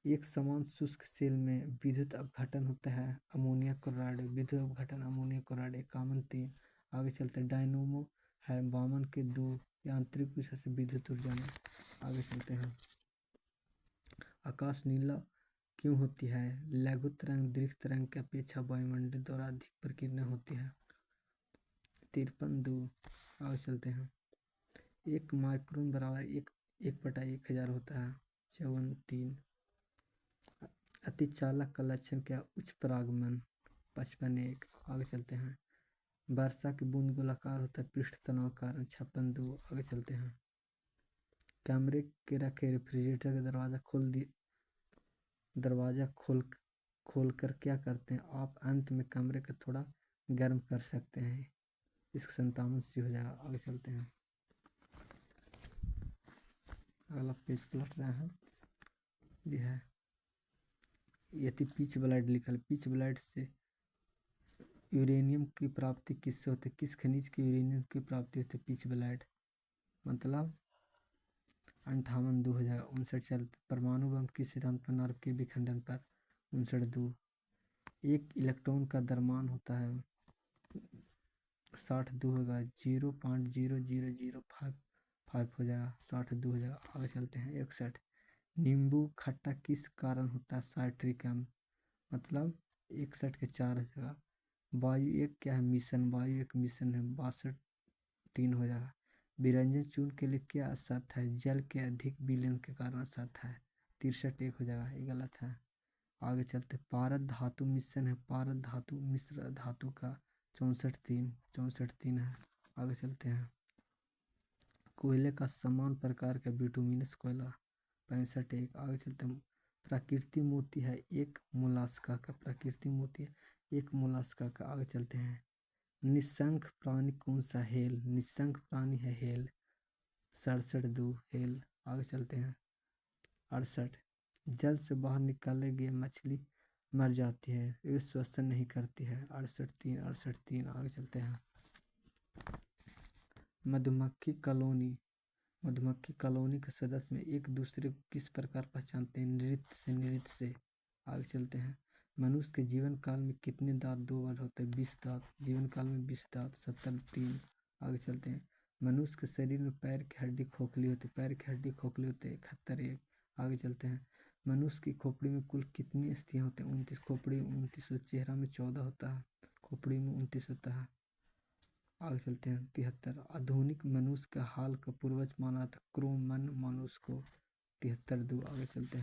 एक समान शुष्क सेल में विद्युत अपघटन होता है अमोनिया क्लोराइड, विद्युत अपघटन अमोनिया क्लोराइड। 51(3) आगे चलते हैं। डायनोमो है वामन के दो यांत्रिक ऊर्जा से विद्युत ऊर्जा में। आगे चलते हैं। आकाश नीला क्यों होती है? लघु तरंग दीर्घ तरंग की अपेक्षा वायुमंडल द्वारा अधिक प्रकीर्णन होती है। 53(2) आगे चलते हैं। 1 माइक्रोन बराबर 1/1000 होता है। 54(3) अतिचालक का लक्षण क्या? उच्च परागमन। 55(1) आगे चलते हैं। वर्षा की बूंद गोलाकार होता है पृष्ठ तनाव के कारण। 56(2) आगे चलते हैं। कमरे के रखे रेफ्रिजरेटर का दरवाजा खोल कर क्या करते हैं आप? अंत में कमरे को थोड़ा गर्म कर सकते हैं। इसका 57 हो जाएगा। आगे चलते हैं। अगला पेज पलट रहे हैं। यह है यदि पिच ब्लाइट लिखा है। पिच ब्लाइट से यूरेनियम की प्राप्ति किससे होती है? किस खनिज की यूरेनियम की प्राप्ति होती है? Pitch blight. मतलब 58(2) हो जाएगा। 59 चलते। परमाणु बम किस सिद्धांत पर? नाभिक के विखंडन पर। 59(2) एक इलेक्ट्रॉन का द्रव्यमान होता है 62 होगा। 0.00055 हो जाएगा। 62 हो जाएगा। आगे चलते हैं। 61 नींबू खट्टा किस कारण होता है? Citric acid. मतलब 61 के 4 हो जाएगा। वायु एक क्या है? मिशन। वायु एक मिशन है। 62(3) हो जाएगा। विरंजन चूर्ण के लिए क्या असत है? जल के अधिक विलयन के कारण असत है। 63(1) हो जाएगा। ये गलत है। आगे चलते। पारद धातु मिश्रण है। पारद धातु मिश्र धातु का। 64(3) है। आगे चलते हैं। कोयले का समान प्रकार का बिटुमिनस कोयला। 65(1) आगे चलते हैं। प्राकृतिक मोती है एक मोलास्का का। प्राकृतिक मोती है एक मोलास्का का। आगे चलते हैं। निशंक प्राणी कौन सा? हेल। निशंक प्राणी है हेल। 67(2) हेल। आगे चलते हैं। 68 जल से बाहर निकाले गए मछली मर जाती है, ये श्वसन नहीं करती है। 68(3) आगे चलते हैं। मधुमक्खी कॉलोनी के सदस्य में एक दूसरे को किस प्रकार पहचानते हैं? नृत्य से। आगे चलते हैं। मनुष्य के जीवन काल में कितने दांत? 2 बार होते हैं। 20 दांत जीवन काल में 20 दांत। 70(3) आगे चलते हैं। मनुष्य के शरीर में पैर की हड्डी खोखली होती है। पैर की हड्डी खोखली होती है। 71(1) आगे चलते हैं। मनुष्य की खोपड़ी में कुल कितनी अस्थियां होती हैं? 29 खोपड़ी 29। चेहरा में 14 होता है। खोपड़ी में 29 होता है। आगे चलते हैं। 73 आधुनिक मनुष्य का हाल का पूर्वज माना था क्रो-मन मनुष्य को। 73(2) आगे चलते हैं।